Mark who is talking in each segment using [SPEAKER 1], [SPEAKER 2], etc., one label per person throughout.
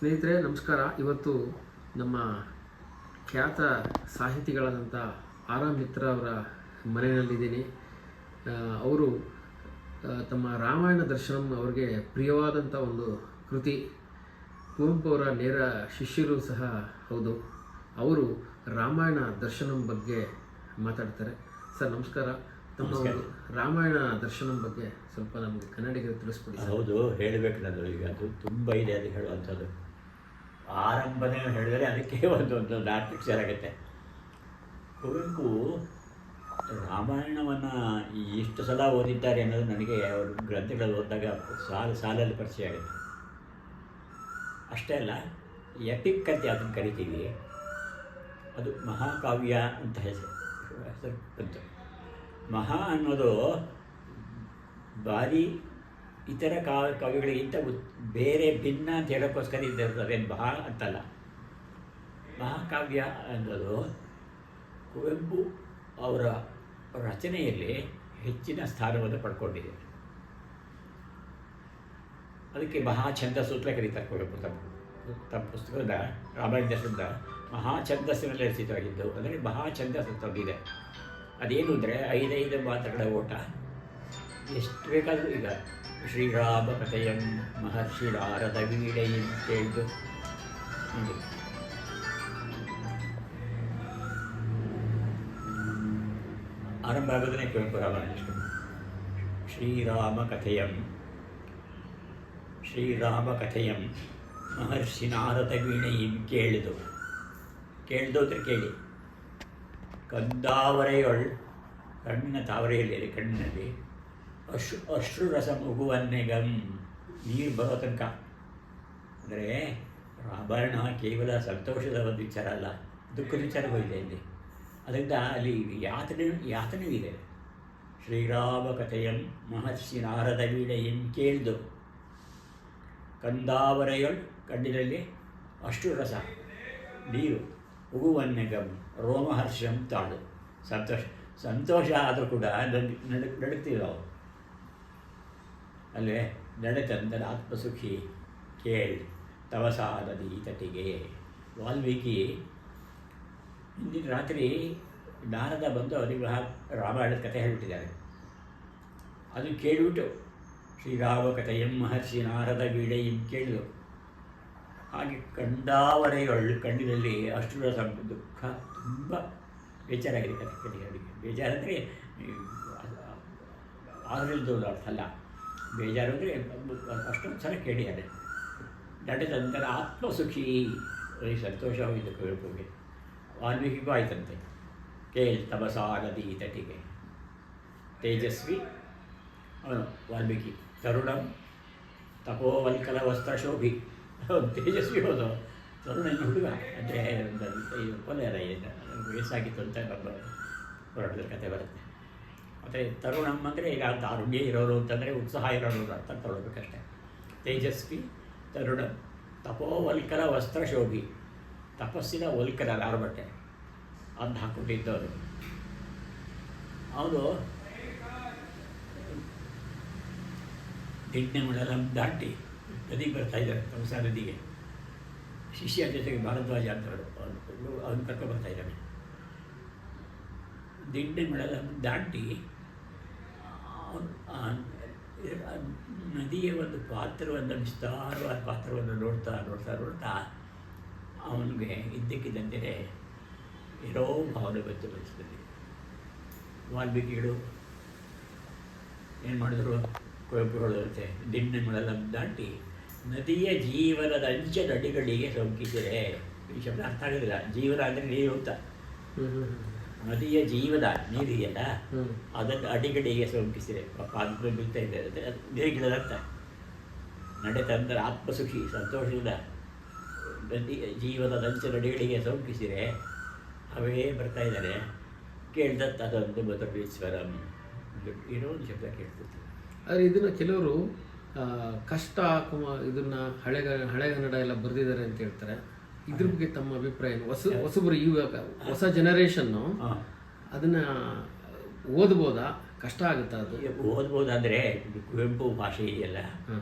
[SPEAKER 1] ಸ್ನೇಹಿತರೆ ನಮಸ್ಕಾರ. ಇವತ್ತು ನಮ್ಮ ಖ್ಯಾತ ಸಾಹಿತಿಗಳಾದಂಥ ಆರ್ ಎಂ ಮಿತ್ರ ಅವರ ಮನೆಯಲ್ಲಿದ್ದೀನಿ. ಅವರು ತಮ್ಮ ರಾಮಾಯಣ ದರ್ಶನಂ ಅವರಿಗೆ ಪ್ರಿಯವಾದಂಥ ಒಂದು ಕೃತಿ. ಕುವೆಂಪು ಅವರ ನೇರ ಶಿಷ್ಯರು ಸಹ ಹೌದು. ಅವರು ರಾಮಾಯಣ ದರ್ಶನಂ ಬಗ್ಗೆ ಮಾತಾಡ್ತಾರೆ. ಸರ್ ನಮಸ್ಕಾರ. ತಮ್ಮ ಒಂದು ರಾಮಾಯಣ ದರ್ಶನಂ ಬಗ್ಗೆ ಸ್ವಲ್ಪ ನಮಗೆ ಕನ್ನಡಿಗರಿಗೆ ತಿಳಿಸ್ಕೊಡಿ.
[SPEAKER 2] ಹೌದು, ಹೇಳಬೇಕು ನಾನು. ಈಗ ಅದು ತುಂಬ ಇದೆ ಅದು ಹೇಳುವಂಥದ್ದು. ಆರಂಭನೇ ಹೇಳಿದರೆ ಅದಕ್ಕೆ ಒಂದು 4 ಪಿಕ್ಚರ್ ಆಗುತ್ತೆ. ಕುವೆಂಪು ರಾಮಾಯಣವನ್ನು ಎಷ್ಟು ಸಲ ಓದಿದ್ದಾರೆ ಅನ್ನೋದು ನನಗೆ ಅವರು ಗ್ರಂಥಗಳಲ್ಲಿ ಓದಿದಾಗ ಸಾಲಲ್ಲಿ ಪರಿಚಯ ಆಗುತ್ತೆ. ಅಷ್ಟೇ ಅಲ್ಲ, ಎಪಿಕ್ ಅಂತ ಅದನ್ನು ಕರಿತೀವಿ, ಅದು ಮಹಾಕಾವ್ಯ ಅಂತ ಹೆಸರು ಬಂತು. ಮಹಾ ಅನ್ನೋದು ಭಾರಿ ಇತರ ಕಾವ್ಯಗಳಿಗಿಂತ ಬೇರೆ ಭಿನ್ನ ಅಂತ ಹೇಳೋಕ್ಕೋಸ್ಕರ ಇದ್ದಿರ್ತದೆ. ಮಹಾ ಅಂತಲ್ಲ, ಮಹಾಕಾವ್ಯ ಅನ್ನೋದು ಕುವೆಂಪು ಅವರ ರಚನೆಯಲ್ಲಿ ಹೆಚ್ಚಿನ ಸ್ಥಾನವನ್ನು ಪಡ್ಕೊಂಡಿದೆ. ಅದಕ್ಕೆ ಮಹಾ ಛಂದಸ್ಸು ಅಂತ ಕರೀತಾರೆ. ಕುವೆಂಪು ತಮ್ಮ ಪುಸ್ತಕದ ರಾಮಾಯಣ ದರ್ಶನದ ಮಹಾ ಛಂದಸ್ಸಿನಲ್ಲಿ ರಚಿತವಾಗಿದ್ದು, ಅಂದರೆ ಮಹಾ ಛಂದಸ್ಸು ತಂದಿದೆ. ಅದೇನು ಅಂದರೆ 5 ಮಾತುಗಳ ಓಟ, ಎಷ್ಟು ಬೇಕಾದರೂ. ಈಗ ಶ್ರೀರಾಮ ಕಥೆಯಂ ಮಹರ್ಷಿ ನಾರದ ವೀಣೆಯಂ ಕೇಳಿದ್ದು ನೋಡಿ. ಆರಂಭ ಆಗೋದನ್ನೇ ಕುವೆಂಪು ರಾಮಾಯಣ. ಶ್ರೀರಾಮ ಕಥೆಯಂ ಮಹರ್ಷಿ ನಾರದ ವೀಣೆಯಂ ಕೇಳಿದು ಅಂದರೆ ಕೇಳಿ. ಕಂದಾವರೆಯೊಳ್, ಕಣ್ಣಿನ ತಾವರೆಯಲ್ಲಿ, ಕಣ್ಣಿನಲ್ಲಿ ಅಶ್ರು ರಸ ಮುಗುವನ್ನೆಗಂ, ನೀರು ಬರೋ ತನಕ. ಅಂದರೆ ರಾಮಾಯಣ ಕೇವಲ ಸಂತೋಷದ ಒಂದು ವಿಚಾರ ಅಲ್ಲ, ದುಃಖದ ವಿಚಾರವೂ ಇದೆ ಇಲ್ಲಿ. ಅದರಿಂದ ಅಲ್ಲಿ ಯಾತನೆಯೂ ಇದೆ. ಶ್ರೀರಾಮ ಕಥೆಯಂ ಮಹರ್ಷಿ ನಾರದ ವೀಣೆಯಂ ಕೇಳಿದು, ಕಂದಾವರೆಯೊಳ್, ಕಣ್ಣಿನಲ್ಲಿ ಅಶ್ರು ರಸ, ನೀರು, ಉಗುವನ್ನೆಗಂ, ರೋಮಹರ್ಷಂ ತಾಳು. ಸಂತೋಷ ಆದರೂ ಕೂಡ ನಡುತ್ತೀವಿ ನಾವು. ಅಲ್ಲೇ ನಡೆತಂದರ ಆತ್ಮಸುಖಿ ಕೇಳಿ ತವಸಾ ನದಿ ತಟಿಗೆ. ವಾಲ್ಮೀಕಿ ಹಿಂದಿನ ರಾತ್ರಿ ನಾರದ ಬಂದು ಅವರಿಗೆ ರಾಮಾಯಣದ ಕಥೆ ಹೇಳ್ಬಿಟ್ಟಿದ್ದಾರೆ. ಅದು ಕೇಳಿಬಿಟ್ಟು ಶ್ರೀರಾಮ ಕಥೆಯಂ ಮಹರ್ಷಿ ನಾರದ ವೀಣೆಯಂ ಕೇಳಿದರು. ಹಾಗೆ ಕಂಡಾವರೆಯೊಳ್ಳು, ಕಣ್ಣಿನಲ್ಲಿ ಅಷ್ಟು ರಸ, ದುಃಖ, ತುಂಬ ಬೇಜಾರಾಗಿದೆ ಕಥೆ ಕೇಳಿ. ಬೇಜಾರಂದರೆ ಆದ್ರದ್ದು ಅರ್ಥ ಅಲ್ಲ, ಬೇಜಾರು ಅಂದರೆ ಅಷ್ಟೊಂದು ಸಲ ಕೇಳಿದ್ದಾರೆ. ನಡೆದಂತರ ಆತ್ಮಸುಖಿ, ಸಂತೋಷ ಹೋಗಿದ್ದು ಕುವೆಂಪುಗೆ. ವಾಲ್ಮೀಕಿಗೂ ಆಯ್ತಂತೆ. ಕೇಳಿ ತಪಸಾ ನದಿ ತಟಿಗೆ. ತೇಜಸ್ವಿ ಅವನು ವಾಲ್ಮೀಕಿ. ತರುಣಂ ತಪೋವಲ್ಕಲ ವಸ್ತ್ರ ಶೋಭಿ, ತೇಜಸ್ವಿ ಹೋದ ತರುಣ ಹುಡುಗ. ಅಂದರೆ ಕೊಲೆ ವಯಸ್ಸಾಗಿತ್ತು ಅಂತ ನಮ್ಮ ಹೊರಟದ ಕಥೆ ಬರುತ್ತೆ. ಮತ್ತು ತರುಣಂ ಅಂದರೆ ಈಗ ತಾರುಣ್ಯ ಇರೋರು ಅಂತಂದರೆ ಉತ್ಸಾಹ ಇರೋರು ಅಂತ ತೊಗೊಳ್ಬೇಕಷ್ಟೆ. ತೇಜಸ್ವಿ ತರುಣಂ ತಪೋವಲ್ಕಲ ವಸ್ತ್ರ ಶೋಭಿ, ತಪಸ್ಸಿನ ವಲ್ಕಲ ಬಟ್ಟೆ ಅದನ್ನ ಹಾಕ್ಬಿಟ್ಟಿದ್ದವರು. ಅವನು ದಿಣ್ಣೆಮಳಲಂ ದಾಟಿ ನದಿಗೆ ಬರ್ತಾಯಿದ್ದಾರೆ, ತಮಸಾ ನದಿಗೆ. ಶಿಷ್ಯ ಜೊತೆಗೆ ಭಾರದ್ವಾಜ ಅಂತವರು ಅವನು ಕರ್ಕೊಂಡು ಬರ್ತಾಯಿದ್ದಾನೆ. ದಿಣ್ಣೆಮಳಲಂ ದಾಟಿ ನದಿಯ ಒಂದು ಪಾತ್ರವನ್ನು, ವಿಸ್ತಾರವಾದ ಪಾತ್ರವನ್ನು ನೋಡ್ತಾ ಅವನಿಗೆ ಇದ್ದಕ್ಕಿದ್ದಂತೆ ಏನೋ ಭಾವನೆ ಬರ್ತದೆ. ವಾಲ್ಮೀಕಿಗಳು ಏನು ಮಾಡಿದ್ರು, ಕುವೆಂಪು ಹೇಳುವಂತೆ ದಿಣ್ಣೆಮಳಲಂ ದಾಟಿ ನದಿಯ ಜೀವನದ ಅಂಚೆನಡಿಗಳಿಗೆ ಸೋಂಕಿಸಿದೆ. ಈ ಶಬ್ದ ಅರ್ಥ ಆಗೋದಿಲ್ಲ. ಜೀವನ ಅಂದರೆ ನೀರು ಅಂತ. ನದಿಯ ಜೀವದ ನೀರಿದೆಯಲ್ಲ, ಅದನ್ನು ಅಡಿಗಡಿಗೆ ಸೋಂಕಿಸಿದೆ. ಪಾದ ಬೀಳ್ತಾ ಇದೆ, ನೀರಿಗಿಡದಂತ. ನಡೆತಂದರೆ ಆತ್ಮಸುಖಿ, ಸಂತೋಷದಿಂದ ನದಿಯ ಜೀವನದ ಅಂಚೆನಡಿಗಳಿಗೆ ಸೋಂಕಿಸಿದೆ. ಅವೇ ಬರ್ತಾ ಇದ್ದಾರೆ. ಕೇಳ್ದತ್ತು ಅದೊಂದು ಮಧುರೇಶ್ವರಂ, ಏನೋ ಒಂದು ಶಬ್ದ ಕೇಳ್ತಿತ್ತು.
[SPEAKER 1] ಆದರೆ ಇದನ್ನು ಕೆಲವರು ಕಷ್ಟ ಇದನ್ನು ಹಳೆಗನ್ನಡ ಎಲ್ಲ ಬರೆದಿದ್ದಾರೆ ಅಂತ ಹೇಳ್ತಾರೆ. ಇದ್ರ ಬಗ್ಗೆ ತಮ್ಮ ಅಭಿಪ್ರಾಯ ಏನು? ಹೊಸಬರು ಇವಾಗ ಹೊಸ ಜನರೇಷನ್ನು ಅದನ್ನು ಓದ್ಬೋದಾ? ಕಷ್ಟ ಆಗುತ್ತಾ? ಅದು
[SPEAKER 2] ಓದ್ಬೋದಾದರೆ ಕುವೆಂಪು ಭಾಷೆ ಇದೆಯಲ್ಲ,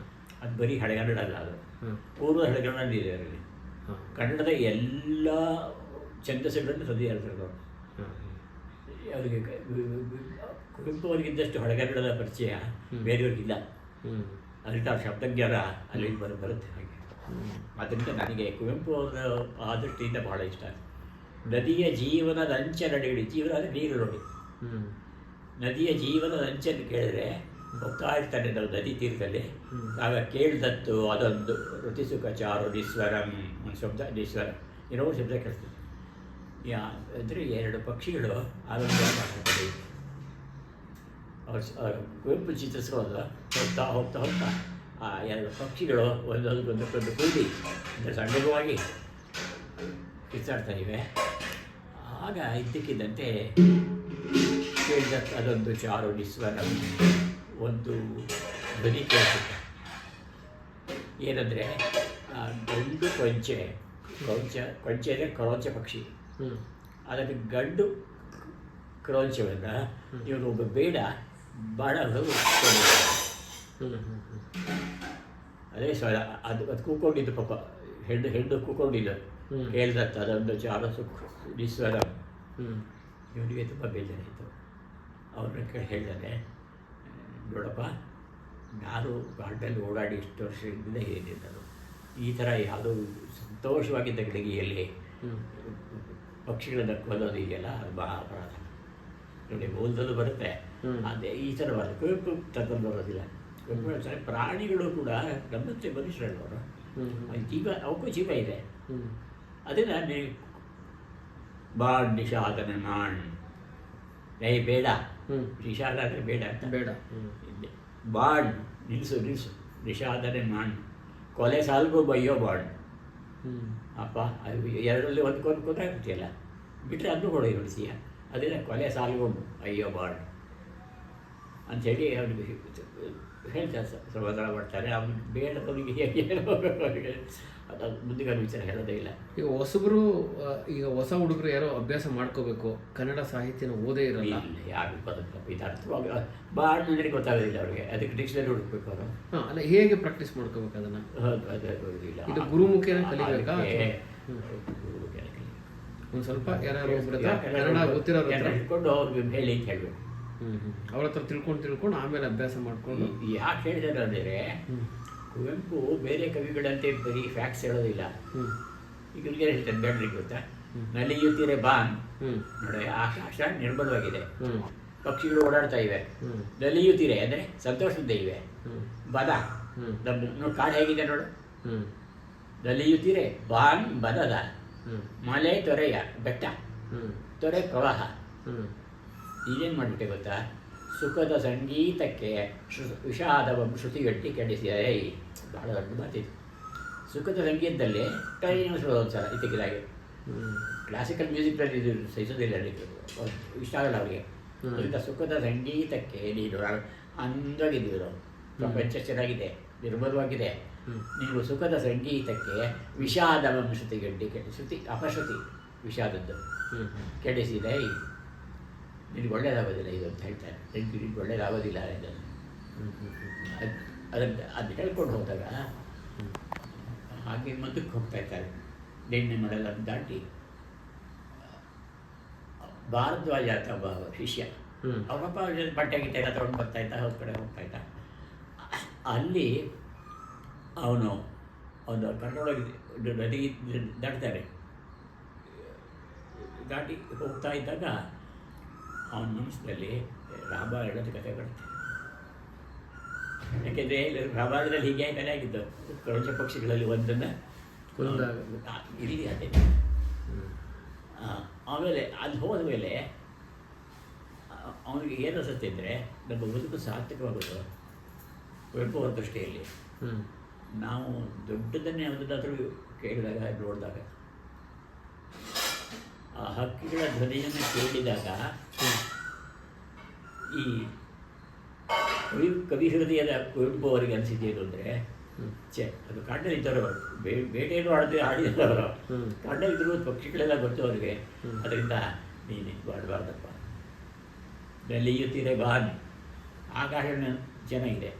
[SPEAKER 2] ಅದು ಬರೀ ಹಳೆಗನ್ನಡ ಅಲ್ಲ, ಅದು ಪೂರ್ವ ಹಳೆಗನ್ನಡ ಇದೆ ಅದರಲ್ಲಿ. ಕನ್ನಡದ ಎಲ್ಲ ಛಂದಸ್ಸುಗಳನ್ನು ಸದ್ಯ ಹೇಳ್ತಾರೆ ಅವರು. ಅವರಿಗೆ ಕುವೆಂಪು ಅವರಿಗಿದ್ದಷ್ಟು ಹಳೆಗನ್ನಡದ ಪರಿಚಯ ಬೇರೆಯವ್ರಿಗಿಲ್ಲ. ಅದರಿಂದ ಅವ್ರ ಶಬ್ದಜ್ಞಾನ ಅಲ್ಲಿ ಬರುತ್ತೆ ಹಾಗೆ. ಆದ್ದರಿಂದ ನನಗೆ ಕುವೆಂಪು ಅವರ ಆ ದೃಷ್ಟಿಯಿಂದ ಬಹಳ ಇಷ್ಟ. ನದಿಯ ಜೀವನದ ಅಂಚನಡಿಗಳಿ, ಜೀವನ ಅಂದರೆ ನೀರು ನೋಡಿ. ನದಿಯ ಜೀವನದ ಅಂಚನ್ನು ಕೇಳಿದ್ರೆ ಹೋಗ್ತಾ ಇರ್ತಾನೆ ನಾವು ನದಿ ತೀರದಲ್ಲಿ. ಆಗ ಕೇಳಿದತ್ತು ಅದೊಂದು ಋತಿಸುಖ ಚಾರು ನಿಸ್ವರಂ, ಒಂದು ಶಬ್ದ ನಿಸ್ವರಂ, ಏನೋ ಶಬ್ದ ಕೇಳ್ತದೆ. ಅಂದರೆ ಎರಡು ಪಕ್ಷಿಗಳು ಆನಂದ ಮಾಡ್ತಾರೆ. ಕುವೆಂಪು ಚಿತ್ರಿಸ್ಕೊಳ್ಳೋದು ಹೋಗ್ತಾ ಹೋಗ್ತಾ ಹೋಗ್ತಾ ಆ ಎರಡು ಪಕ್ಷಿಗಳು ಒಂದೊಂದಕ್ಕೊಂದು ಕೂಡಿ ಅಂದರೆ ಸಣ್ಣವಾಗಿ ಕಿತ್ತಾಡ್ತಾ ಇವೆ. ಆಗ ಇದ್ದಕ್ಕಿದ್ದಂತೆ ಕೇಳಿದ ಅದೊಂದು ಚಾರು ನಿಸ್ವರಂ, ಒಂದು ಧ್ವನಿ ಕೇಳಿಸುತ್ತೆ. ಏನಂದರೆ ಗಂಡು ಕೊಂಚೆ ಅಂದರೆ ಕ್ರೌಂಚ ಪಕ್ಷಿ, ಅದಕ್ಕೆ ಗಂಡು ಕ್ರೌಂಚವನ್ನು ಇವನು ಒಬ್ಬ ಬೇಡ ಬಾಣ ಅದೇ ಸ್ವರ. ಅದು ಕೂಕೊಂಡಿದ್ದು ಪಾಪ, ಹೆಣ್ಣು ಕೂಕೊಂಡಿದ್ದು. ಕೇಳಿದತ್ತ ಅದೊಂದು ಚಾರು ನಿಸ್ವರಂ. ಇವನಿಗೆ ತುಂಬ ಬೇಜಾರಾಯಿತು. ಅವ್ರನ್ನ ಕೇಳಿ ಹೇಳ್ತಾನೆ, ನೋಡಪ್ಪ, ನಾನು ಕಾಡಿನಲ್ಲಿ ಓಡಾಡಿ ಇಷ್ಟು ವರ್ಷದಿಂದ ಏನಿದ್ದರು, ಈ ಥರ ಯಾವುದೋ ಸಂತೋಷವಾಗಿದ್ದ ಗಳಿಗೆಯಲ್ಲಿ ಪಕ್ಷಿಗಳನ್ನು ಕೊಲ್ಲೋದು ಇದೆಯಲ್ಲ, ಅದು ಬಹಳ ಅಪರಾಧ. ನೋಡಿ, ಓದಲು ಬರುತ್ತೆ, ಅದೇ ಈ ಥರ ಬರುತ್ತೆ. ಕುವೆಂಪು ತಗೊಂಡು ಬರೋದಿಲ್ಲ. ಕುವೆಂಪು ಪ್ರಾಣಿಗಳು ಕೂಡ ನಮ್ಮಂತೆ ಮನುಷ್ಯರಲ್ಲವರು, ಜೀವ, ಅವಕ್ಕೂ ಜೀವ ಇದೆ. ಅದನ್ನು ಬಾಣ್ ನಿಷಾದನ ಮಾಣ್, ಬೇಡ, ನಿಷಾದ ಅಂದರೆ ಬೇಡ ಅಂತ, ಬೇಡ ಬಾಣ್ ನಿಲ್ಲಿಸು ನಿಷಾದನೆ ಮಾಣ್, ಕೊಲೆ ಸಾಲ್ಗೂ ಬಯ್ಯೋ ಬಾಣ್. ಅಪ್ಪ, ಅದು ಎರಡರಲ್ಲಿ ಒಂದು ಗೊತ್ತಾಗ್ತಿಯಲ್ಲ, ಬಿಟ್ಟರೆ ಅದನ್ನು ಹೊಡೆ ಹೊಡಿತೀಯ. ಅದನ್ನು ಕೊಲೆ ಸಾಲ್ಗೊಂಡು ಅಯ್ಯೋ ಬಾಣ್ ಅಂಥೇಳಿ ಅವನಿಗೆ ಹೇಳ್ತಾರೆ, ಸಮಾಧಾನ ಮಾಡ್ತಾರೆ. ಅವ್ನಿಗೆ ಬೇಡದವನಿಗೆ ಹೇಗೆ ಹೋಗಬೇಕು ಅವನಿಗೆ, ಅದು ಮುಂದಿನ ವಿಚಾರ ಹೇಳೋದೇ ಇಲ್ಲ.
[SPEAKER 1] ಈಗ ಹೊಸ ಹುಡುಗರು ಯಾರೋ ಅಭ್ಯಾಸ ಮಾಡ್ಕೋಬೇಕು, ಕನ್ನಡ ಸಾಹಿತ್ಯನ ಓದೇ ಇರಲ್ಲ,
[SPEAKER 2] ಯಾರು ಇದು ಅರ್ಥವಾಗಿ ಬಾಣ್ ಅಂದರೆ ಗೊತ್ತಾಗೋದಿಲ್ಲ ಅವ್ರಿಗೆ. ಅದಕ್ಕೆ ಡಿಕ್ಷನರಿ ಹುಡುಕ್ಬೇಕು ಅವರು.
[SPEAKER 1] ಅಲ್ಲ, ಹೇಗೆ ಪ್ರಾಕ್ಟೀಸ್ ಮಾಡ್ಕೋಬೇಕು ಅದನ್ನು?
[SPEAKER 2] ಇಲ್ಲ,
[SPEAKER 1] ಇದು ಗುರುಮುಖೇನ ಕಲಿಬೇಕಾ? ಒಂದು ಸ್ವಲ್ಪ ಯಾರು ಕನ್ನಡ ಗೊತ್ತಿರೋರು
[SPEAKER 2] ಹಿಡ್ಕೊಂಡು ಅವ್ರಿಗೆ ಹೇಳಿ ಅಂತ ಹೇಳಬೇಕು.
[SPEAKER 1] ಅವ್ರ ಹತ್ರ ತಿಳ್ಕೊಂಡು ಆಮೇಲೆ ಅಭ್ಯಾಸ ಮಾಡಿಕೊಂಡು.
[SPEAKER 2] ಯಾಕೆ ಹೇಳಿದಾರೆ ಅಂದರೆ, ಕುವೆಂಪು ಬೇರೆ ಕವಿಗಳಂತೆ ಬರೀ ಫ್ಯಾಕ್ಟ್ಸ್ ಹೇಳೋದಿಲ್ಲ. ಈಗ ಇವ್ರಿಗೆ ಹೇಳ್ತಾರೆ, ಬೇಡ್ರಿಗೆ ಗೊತ್ತಾ, ನಲಿಯುತ್ತೀರೆ ಬಾನ್ ನೋಡಿ, ಆಕಾಶ ನಿರ್ಮಲವಾಗಿದೆ, ಪಕ್ಷಿಗಳು ಓಡಾಡ್ತಾ ಇವೆ, ನಲಿಯುತ್ತೀರೆ ಅಂದರೆ ಸಂತೋಷದಿಂದ ಇವೆ. ಬದ ನಮ್ಮ ಕಾಡು ಹೇಗಿದೆ ನೋಡು, ನಲಿಯುತ್ತೀರೆ ಬಾನ್ ಬದದ, ಮಲೆ ತೊರೆಯ ಬೆಟ್ಟ, ತೊರೆ ಪ್ರವಾಹ. ಇದೇನು ಮಾಡಿಬಿಟ್ಟೆ ಗೊತ್ತಾ, ಸುಖದ ಸಂಗೀತಕ್ಕೆ ವಿಷಾದವ ಶ್ರುತಿಗಟ್ಟಿ ಕೆಡಿಸಿದೆ. ಬಹಳ ದೊಡ್ಡ ಮಾತಿತ್ತು. ಸುಖದ ಸಂಗೀತದಲ್ಲಿ ಟೈಮ್ ಒಂದ್ಸಲ ಇದ್ದಕ್ಕಿದ್ದಾಗೆ ಕ್ಲಾಸಿಕಲ್ ಮ್ಯೂಸಿಕ್ನಲ್ಲಿ ಇದು ಸಹಿಸೋದಿಲ್ಲ, ಇಷ್ಟ ಆಗಲ್ಲ ಅವರಿಗೆ. ಅದರಿಂದ ಸುಖದ ಸಂಗೀತಕ್ಕೆ ನೀನು ಅಂದಾಗಿದ್ದೀರು, ಪ್ರಪಂಚ ಚೆನ್ನಾಗಿದೆ, ನಿರ್ಮಲವಾಗಿದೆ, ನೀವು ಸುಖದ ಸಂಗೀತಕ್ಕೆ ವಿಷಾದವ ಶ್ರುತಿಗಟ್ಟಿ ಶ್ರುತಿ ಅಪಶ್ರುತಿ ವಿಷಾದದ್ದು ಕೆಡಿಸಿದೆ. ನಿನಗೆ ಒಳ್ಳೇದಾಗೋದಿಲ್ಲ ಇದು ಅಂತ ಹೇಳ್ತಾರೆ. ನಿನಗೆ ಒಳ್ಳೇದಾಗೋದಿಲ್ಲ ಇದನ್ನು. ಅದು ಹೇಳ್ಕೊಂಡು ಹೋದಾಗ ಹಾಗೆ ಮುಂದಕ್ಕೆ ಹೋಗ್ತಾ ಇರ್ತಾರೆ. ಬೆಣ್ಣೆ ಮಡಲ ದಾಟಿ ಭಾರದ್ವಾಜ ಅಂತ ಒಬ್ಬ ಶಿಷ್ಯ, ಅವರಪ್ಪ ಬಟ್ಟೆ ಗಿಟ್ಟೆ ಎಲ್ಲ ತೊಗೊಂಡು ಬರ್ತಾಯಿದ್ದ, ಅವ್ರ ಕಡೆ ಹೋಗ್ತಾಯಿದ್ದ. ಅಲ್ಲಿ ಅವನು ಒಂದು ಕರ್ಕೊಂಡೋಗಿ ನದಿ ದಾಟ್ತಾನೆ. ದಾಟಿ ಹೋಗ್ತಾ ಇದ್ದಾಗ ಅವನ ಮನಸ್ಸಿನಲ್ಲಿ ರಾಮಾಯಣದ ಕಥೆ ಬರುತ್ತೆ. ಯಾಕೆಂದರೆ ರಾಮಾಯಣದಲ್ಲಿ ಹೀಗೆ ಕಲೆ ಆಗಿದ್ದು, ಕ್ರೌಂಚ ಪಕ್ಷಿಗಳಲ್ಲಿ ಒಂದನ್ನು ಇಲ್ಲಿ ಅದೇ. ಆಮೇಲೆ ಅಲ್ಲಿ ಹೋದ ಮೇಲೆ ಅವನಿಗೆ ಏನು ಅನಿಸುತ್ತೆ ಅಂದರೆ, ನಮ್ಮ ಬದುಕು ಸಾರ್ಥಕವಾಗೋದು ಕುವೆಂಪು ಅವರ ದೃಷ್ಟಿಯಲ್ಲಿ. ನಾವು ದೊಡ್ಡದನ್ನೇ ಯಾವುದಾದ್ರೂ ಕೇಳಿದಾಗ, ನೋಡಿದಾಗ, ಆ ಹಕ್ಕಿಗಳ ಧ್ವನಿಯನ್ನು ಕೇಳಿದಾಗ ಈ ಕವಿ ಹೃದಯದ ಕುವೆಂಪು ಅವರಿಗೆ ಅನಿಸಿದ್ದೇನು ಅಂದರೆ, ಅದು ಕಾಡಲ್ಲಿ ಇದ್ದವರು, ಬೇಟೆಯನ್ನು ಆಡಿದವರು, ಕಾಡಲ್ಲಿದ್ದರೂ ಪಕ್ಷಿಗಳೆಲ್ಲ ಗೊತ್ತು ಅವರಿಗೆ. ಅದರಿಂದ ನೀನು ಮಾಡಬಾರ್ದಪ್ಪ, ನಲಿಯುತ್ತೀರೆ ಬಾನ್, ಆಕಾಶ ಚೆನ್ನಾಗಿದೆ,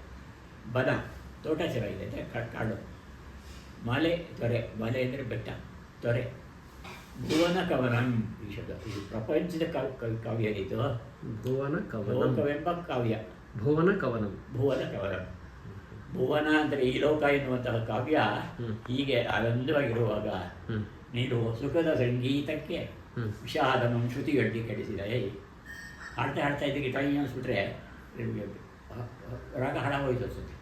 [SPEAKER 2] ಬನ ತೋಟ ಚೆನ್ನಾಗಿದೆ ಕಾಡು. ಮಾಲೆ ತೊರೆ, ಮಾಲೆ ಅಂದರೆ ಬೆಟ್ಟ, ತೊರೆ. ಭುವನ ಕವನಂ ಈ ಶಬ್ದ, ಇದು ಪ್ರಪಂಚದ ಕಾವ್ಯ ಇದು.
[SPEAKER 1] ಭುವನ ಕವನಂ,
[SPEAKER 2] ಲೋಕವೆಂಬ ಕಾವ್ಯ.
[SPEAKER 1] ಭುವನ ಕವನಂ,
[SPEAKER 2] ಭುವನ ಕವನಂ. ಭುವನ ಅಂದರೆ ಈ ಲೋಕ ಎನ್ನುವಂತಹ ಕಾವ್ಯ ಹೀಗೆ ಆನಂದವಾಗಿರುವಾಗ ನೀನು ಸುಖದ ಸಂಗೀತಕ್ಕೆ ವಿಷಾದನಂ ಶ್ರುತಿಗಡ್ಡಿ ಕೆಡಿಸಿದ. ಹಾಡ್ತಾ ಹಾಡ್ತಾ ಇದ್ದಕ್ಕೆ ಟೈ ಅನಿಸ್ಬಿಟ್ರೆ ರಾಗ ಹಾಳಾಗೋಯ್ತು ಅನ್ಸುತ್ತೆ.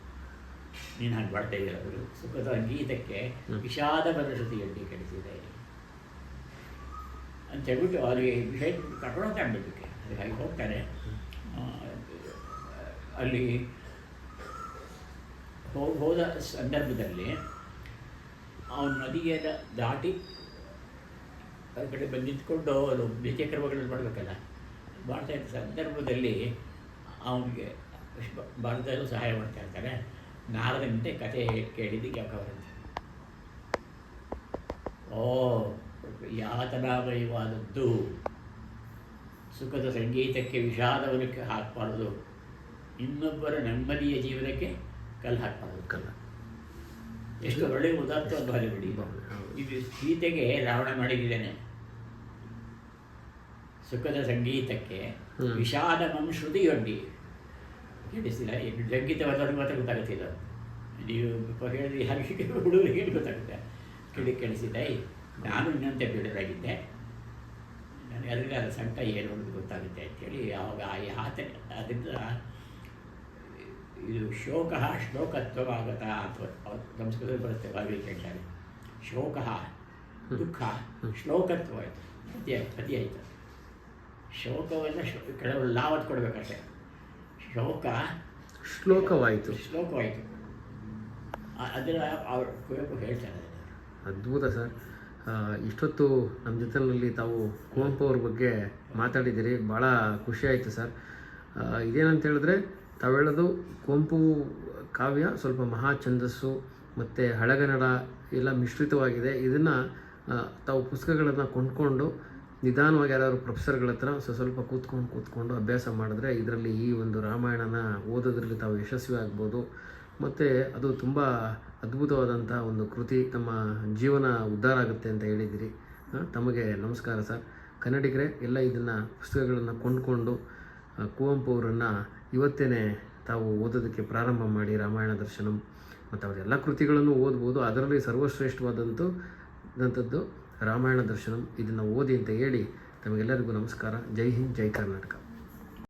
[SPEAKER 2] ನೀನು ಹಾಗೆ ಮಾಡ್ತಾ ಇದ್ದೀರ. ಅವರು ಸುಖದ ಸಂಗೀತಕ್ಕೆ ವಿಷಾದವನ್ನು ಶ್ರುತಿಗಡ್ಡಿ ಕೆಡಿಸಿದೆ ಅಂತ ಹೇಳ್ಬಿಟ್ಟು ಅವರಿಗೆ ವಿಷಯ ಕರ್ಕೊಂಡು ಅಂದ್ಬಿಟ್ಟಕ್ಕೆ ಅದಕ್ಕೆ ಹಾಗೆ ಹೋಗ್ತಾನೆ. ಅಲ್ಲಿ ಹೋದ ಸಂದರ್ಭದಲ್ಲಿ ಅವನು ನದಿಗೆ ದಾಟಿ ಆ ಕಡೆ ಬಂದು ನಿಂತ್ಕೊಂಡು ಅದು ನಿತ್ಯಕ್ರಮಗಳನ್ನು ಮಾಡಬೇಕಲ್ಲ, ಮಾಡ್ತಾ ಇದ್ದ ಸಂದರ್ಭದಲ್ಲಿ ಅವನಿಗೆ ಭಾರತದಲ್ಲೂ ಸಹಾಯ ಮಾಡ್ತಾ ಇರ್ತಾರೆ. ನಾರದಂತೆ ಕಥೆ ಕೇಳಿದ್ದು ಯಾಕವರಂತೆ. ಓ ಯಾತನಾಮಯವಾದದ್ದು, ಸುಖದ ಸಂಗೀತಕ್ಕೆ ವಿಷಾದವನ್ನು ಹಾಕಬಾರ್ದು, ಇನ್ನೊಬ್ಬರ ನೆಮ್ಮದಿಯ ಜೀವನಕ್ಕೆ ಕಲ್ಲು ಹಾಕಬಾರ್ದು.
[SPEAKER 1] ಕಲ್ಲ
[SPEAKER 2] ಎಷ್ಟು ಒಳ್ಳೆಯ ಉದಾತ್ತ ಭಾರಿ ಬಿಡಿ. ಇದು ಸೀತೆಗೆ ರಾವಣ ಮಾಡಿದ್ದಾನೆ. ಸುಖದ ಸಂಗೀತಕ್ಕೆ ವಿಷಾದಮಂ ಶ್ರುತಿಯೊಡ್ಡಿ ಕೇಳಿಸಿಲ್ಲ. ಸಂಗೀತವಾದವ್ರಿಗೆ ಮಾತ್ರ ಗೊತ್ತಾಗುತ್ತಿಲ್ಲ. ನೀವು ಹೇಳಿದ್ರೆ ಹಾಗೆ ಹುಡುಗರಿಗೆ ಗೊತ್ತಾಗುತ್ತೆ. ಕೇಳಿಸಿದ್ದೆ. ನಾನು ಇನ್ನೊಂದು ಬಿಡಲಾಗಿದ್ದೆ, ನನಗೆ ಅದರಿಂದ ಅದು ಸಂಕಟ ಏನು ಅಂತ ಗೊತ್ತಾಗುತ್ತೆ ಅಂತೇಳಿ ಆವಾಗ ಅದರಿಂದ ಇದು ಶೋಕ ಶ್ಲೋಕತ್ವವಾಗತ ಅಥವಾ ಸಂಸ್ಕೃತದಲ್ಲಿ ಬರುತ್ತೆ. ವಾಲ್ಮೀಕಿ ಹೇಳ್ತಾರೆ ಶೋಕ ದುಃಖ ಶ್ಲೋಕತ್ವ ಆಯಿತು, ಪತಿ ಆಯಿತು. ಶೋಕವನ್ನು ಕೆಲವರು ಲಾವತ್ ಕೊಡಬೇಕಷ್ಟೆ. ಶೋಕ
[SPEAKER 1] ಶ್ಲೋಕವಾಯಿತು.
[SPEAKER 2] ಅದರ ಅವರು ಕುವೆಂಪು ಹೇಳ್ತಾರೆ.
[SPEAKER 1] ಅದ್ಭುತ ಸರ್. ಇಷ್ಟೊತ್ತು ನಮ್ಮ ಜೊತೆಯಲ್ಲಿ ತಾವು ಕುವೆಂಪು ಅವ್ರ ಬಗ್ಗೆ ಮಾತಾಡಿದ್ದೀರಿ, ಭಾಳ ಖುಷಿ ಆಯಿತು ಸರ್. ಇದೇನಂತ ಹೇಳಿದ್ರೆ ತಾವು ಹೇಳೋದು ಕುವೆಂಪು ಕಾವ್ಯ ಸ್ವಲ್ಪ ಮಹಾ ಛಂದಸ್ಸು ಮತ್ತು ಹಳೆಗನ್ನಡ ಎಲ್ಲ ಮಿಶ್ರಿತವಾಗಿದೆ. ಇದನ್ನು ತಾವು ಪುಸ್ತಕಗಳನ್ನು ಕೊಂಡ್ಕೊಂಡು ನಿಧಾನವಾಗಿ ಯಾರಾದ್ರು ಪ್ರೊಫೆಸರ್ಗಳ ಹತ್ರ ಸ್ವಲ್ಪ ಕೂತ್ಕೊಂಡು ಅಭ್ಯಾಸ ಮಾಡಿದ್ರೆ ಇದರಲ್ಲಿ ಈ ಒಂದು ರಾಮಾಯಣನ ಓದೋದ್ರಲ್ಲಿ ತಾವು ಯಶಸ್ವಿ ಆಗ್ಬೋದು. ಮತ್ತು ಅದು ತುಂಬ ಅದ್ಭುತವಾದಂಥ ಒಂದು ಕೃತಿ, ತಮ್ಮ ಜೀವನ ಉದ್ಧಾರ ಆಗುತ್ತೆ ಅಂತ ಹೇಳಿದಿರಿ. ತಮಗೆ ನಮಸ್ಕಾರ ಸರ್. ಕನ್ನಡಿಗರೇ ಎಲ್ಲ ಇದನ್ನು ಪುಸ್ತಕಗಳನ್ನು ಕೊಂಡ್ಕೊಂಡು ಕುವೆಂಪು ಅವರನ್ನು ಇವತ್ತೇ ತಾವು ಓದೋದಕ್ಕೆ ಪ್ರಾರಂಭ ಮಾಡಿ. ರಾಮಾಯಣ ದರ್ಶನಂ ಮತ್ತು ಅವರೆಲ್ಲ ಕೃತಿಗಳನ್ನು ಓದ್ಬೋದು. ಅದರಲ್ಲಿ ಸರ್ವಶ್ರೇಷ್ಠವಾದಂಥದ್ದು ರಾಮಾಯಣ ದರ್ಶನಂ. ಇದನ್ನು ಓದಿ ಅಂತ ಹೇಳಿ ತಮಗೆಲ್ಲರಿಗೂ ನಮಸ್ಕಾರ. ಜೈ ಹಿಂದ್, ಜೈ ಕರ್ನಾಟಕ.